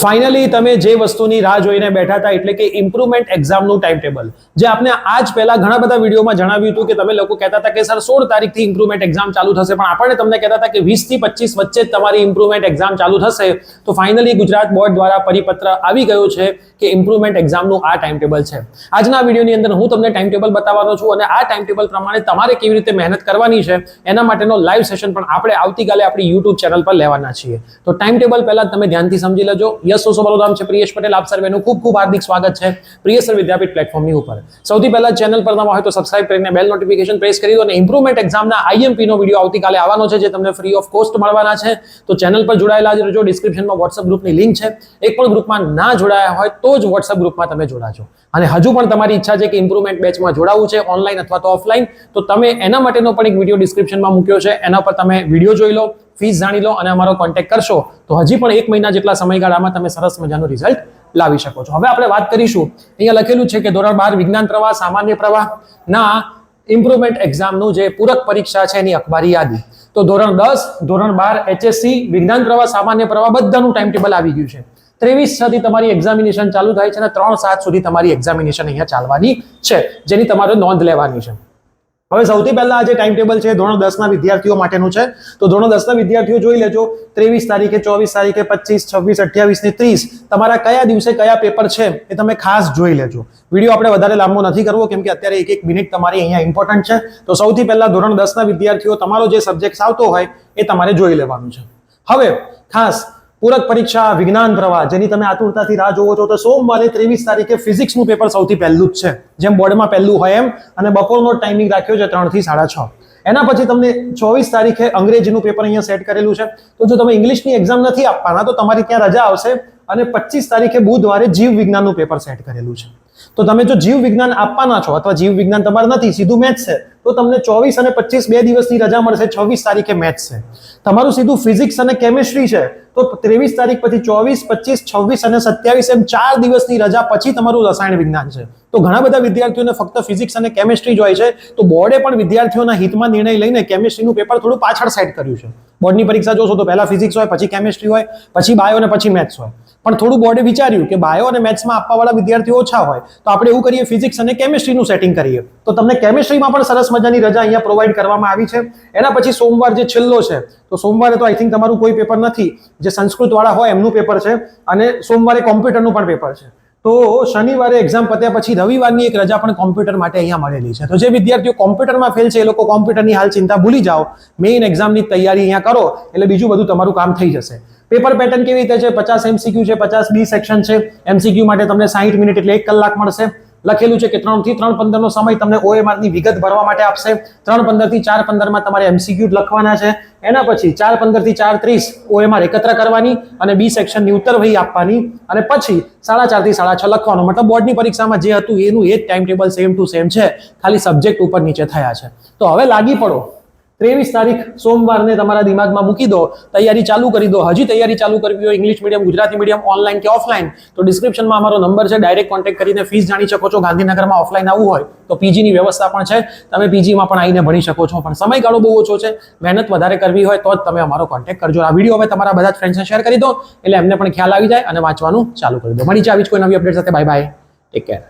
Finally તમે જે વસ્તુની રાહ જોઈને બેઠા હતા એટલે કે ઇમ્પ્રુવમેન્ટ એક્ઝામનું ટાઈમ ટેબલ, જે આપણે આજ પહેલા ઘણા બધા વિડીયોમાં જણાવ્યું હતું કે તમે લોકો કહેતા હતા કે સર 16 તારીખથી ઇમ્પ્રુવમેન્ટ એક્ઝામ ચાલુ થશે, પણ આપણે તમને કહેતા હતા કે 20 થી 25 વચ્ચે જ તમારી ઇમ્પ્રુવમેન્ટ એક્ઝામ ચાલુ થશે. તો ફાઇનલી ગુજરાત બોર્ડ દ્વારા પરિપત્ર આવી ગયો છે કે ઇમ્પ્રુવમેન્ટ એક્ઝામનું આ ટાઈમ ટેબલ છે. આજના વિડીયોની અંદર હું તમને ટાઈમ ટેબલ બતાવવાનો છું અને આ ટાઈમ ટેબલ પ્રમાણે તમારે કેવી રીતે મહેનત કરવાની છે એના માટેનો લાઈવ સેશન પણ આપણે આવતીકાલે આપણી યુટ્યુબ ચેનલ પર લેવાના છીએ. તો ટાઈમ ટેબલ પહેલા તમે ધ્યાનથી સમજી લેજો. યસ દોસ્તો, મારું નામ છે પ્રિયેશ પટેલ. આપ સર્વેનું ખૂબ ખૂબ હાર્દિક સ્વાગત છે પ્રિયસર વિદ્યાપીઠ પ્લેટફોર્મની ઉપર. સૌથી પહેલા ચેનલ પર નવા હોય તો સબસ્ક્રાઇબ કરીને બેલ નોટિફિકેશન પ્રેસ કરી દો અને ઇમ્પ્રુવમેન્ટ એક્ઝામના આઈએમપી નો વિડીયો આવતીકાલે આવવાનો છે જે તમને ફ્રી ઓફ કોસ્ટ મળવાના છે. તો ચેનલ પર જોડાયેલા જ રહેજો. ડિસ્ક્રિપ્શનમાં વોટ્સએપ ગ્રુપની લિંક છે. એક પણ ગ્રુપમાં ના જોડાયા હોય તો જ વોટ્સએપ ગ્રુપમાં તમે જોડાજો. અને હજુ પણ તમારી ઈચ્છા છે કે ઇમ્પ્રુવમેન્ટ બેચમાં જોડાવવું છે ઓનલાઈન અથવા તો ઓફલાઈન, તો તમે એના માટેનો પણ એક વિડીયો ડિસ્ક્રિપ્શનમાં મૂક્યો છે, એના પર તમે વિડીયો જોઈ લો, ફીસ જાણી લો અને અમારો કોન્ટેક્ટ કરશો તો હજી પણ 1 મહિના જેટલા સમયગાળામાં તમે સરસ મજાનું રિઝલ્ટ લાવી શકો છો. હવે આપણે વાત કરીશું, અહીંયા લખેલું છે કે ધોરણ 12 વિજ્ઞાન પ્રવાહ, સામાન્ય પ્રવાહ ના ઇમ્પ્રુવમેન્ટ એક્ઝામનું જે પૂરક પરીક્ષા છે એની અખબારી યાદી. તો ધોરણ 10, ધોરણ 12 HSC વિજ્ઞાન પ્રવાહ, સામાન્ય પ્રવાહ બધાનું ટાઈમ ટેબલ આવી ગયું છે. 23 થી તમારી એક્ઝામિનેશન ચાલુ થાય છે અને 3-7 સુધી તમારી એક્ઝામિનેશન અહીંયા ચાલવાની છે, જેની તમારે નોંધ લેવાની છે. હવે સૌથી પહેલા આ જે ટાઈમ ટેબલ છે ધોરણ 10 ના વિદ્યાર્થીઓ માટેનું છે. તો ધોરણ 10 ના વિદ્યાર્થીઓ જોઈ લેજો. 23 તારીખે, 24 તારીખે, 25, 26, 28 ને 30 તમારા કયા દિવસે કયા પેપર છે એ તમે ખાસ જોઈ લેજો. વિડીયો આપણે વધારે લાંબો નથી કરવો કેમ કે અત્યારે 1-1 મિનિટ તમારી અહીંયા ઇમ્પોર્ટન્ટ છે. તો સૌથી પહેલા ધોરણ 10 ના વિદ્યાર્થીઓ તમારો જે સબ્જેક્ટ આવતો હોય એ તમારે જોઈ લેવાનું છે. હવે ખાસ પૂરક પરીક્ષા વિજ્ઞાન પ્રવાહ જેની તમે આતુરતાથી રાહ જોવો છો, તો સોમવારે 23 તારીખે ફિઝિક્સનું પેપર સૌથી પહેલું જ છે, જેમ બોર્ડમાં પહેલું હોય એમ, અને બપોરનો ટાઈમિંગ રાખ્યો છે 3 થી 6:30. એના પછી તમને 24 તારીખે અંગ્રેજીનું પેપર અહીંયા સેટ કરેલું છે. તો જો તમે ઇંગ્લિશની એક્ઝામ નથી આપવાના તો તમારી ત્યાં રજા આવશે. અને 25 તારીખે બુધવારે જીવ વિજ્ઞાનનું પેપર સેટ કરેલું છે. તો તમે જો જીવ વિજ્ઞાન આપવાના છો અથવા જીવ વિજ્ઞાન તમારે નથી, સીધું મેથ્સ છે, તો તમને 24 અને 25 2 દિવસની રજા મળશે. 26 તારીખે મેથ્સ છે. તમારું સીધું ફિઝિક્સ અને કેમિસ્ટ્રી છે તો 23 તારીખ પછી 24, 25, 26 અને 27 એમ 4 દિવસની રજા પછી તમારું રસાયણ વિજ્ઞાન છે. તો ઘણા બધા વિદ્યાર્થીઓને ફક્ત ફિઝિક્સ અને કેમિસ્ટ્રી જ હોય છે. તો બોર્ડે પણ વિદ્યાર્થીઓના હિતમાં નિર્ણય લઈને કેમિસ્ટ્રીનું પેપર થોડું પાછળ સેટ કર્યું છે. બોર્ડની પરીક્ષા જોશો તો પહેલા ફિઝિક્સ હોય, પછી કેમિસ્ટ્રી હોય, પછી બાયો અને પછી મેથ્સ હોય. પણ થોડું બોર્ડે વિચાર્યું કે બાયો અને મેથ્સમાં આપવાવાળા વિદ્યાર્થીઓ ઓછા હોય તો આપણે એવું કરીએ, ફિઝિક્સ અને કેમિસ્ટ્રીનું સેટિંગ કરીએ. તો તમને કેમિસ્ટ્રીમાં પણ સરસ મજાની રજા અહીંયા પ્રોવાઈડ કરવામાં આવી છે. એના પછી સોમવાર જે છેલ્લો છે, તો સોમવારે તો આઈ થિંક તમારું કોઈ પેપર નથી, જે સંસ્કૃત વાળા હોય એમનું પેપર છે, અને સોમવારે કોમ્પ્યુટરનું પણ પેપર છે. તો શનિવારે એક્ઝામ પત્યા પછી રવિવારની એક રજા પણ કોમ્પ્યુટર માટે અહીંયા મળેલી છે. તો જે વિદ્યાર્થીઓ કોમ્પ્યુટરમાં ફેલ છે એ લોકો કોમ્પ્યુટરની હાલ ચિંતા ભૂલી જાઓ, મેઇન એક્ઝામની તૈયારી અહીંયા કરો એટલે બીજું બધું તમારું કામ થઈ જશે. પેપર પેટર્ન કેવી રીતે છે? 50 MCQ છે, 50 બી સેક્શન છે. MCQ માટે તમને 60 મિનિટ એટલે 1 કલાક મળશે. લખેલું છે કે 3 થી 3:15 નો સમય તમને OMR ની વિગત ભરવા માટે આપશે. 3:15 થી 4:15 માં તમારે MCQ લખવાના છે. એના પછી 4:15 થી 4:30 OMR એકત્ર કરવાની અને બી સેક્શનની ઉત્તરવહી આપવાની, અને પછી 4:30 થી 6:30 લખવાનું. મતલબ બોર્ડની પરીક્ષામાં જે હતું એનું એ જ time table same to same છે, ખાલી સબ્જેક્ટ ઉપર નીચે થયા છે. તો હવે લાગી પડો. 23 તારીખ સોમવારને તમારા દિમાગમાં મૂકી દો, તૈયારી ચાલુ કરી દો. હજી તૈયારી ચાલુ કરવી હોય English medium, Gujarati medium, online કે ઓફલાઈન, તો ડિસ્ક્રિપ્શનમાં અમારો નંબર છે, ડાયરેક્ટ કોન્ટેક્ટ કરીને ફીસ જાણી શકો છો. ગાંધીનગરમાં ઓફલાઈન આવવું હોય તો પીજીની વ્યવસ્થા પણ છે, તમે પીજીમાં પણ આવીને ભણી શકો છો. પણ સમયગાળો બહુ ઓછો છે, મહેનત વધારે કરવી હોય તો જ તમે અમારો કોન્ટેક્ટ કરજો. આ વિડીયો હવે તમારા બધા જ ફ્રેન્ડ્સને શેર કરી દો એટલે એમને પણ ખ્યાલ આવી જાય અને વાંચવાનું ચાલુ કરી દો. મળી જાય આવી જ કોઈ નવી અપડેટ સાથે. Bye bye, take care.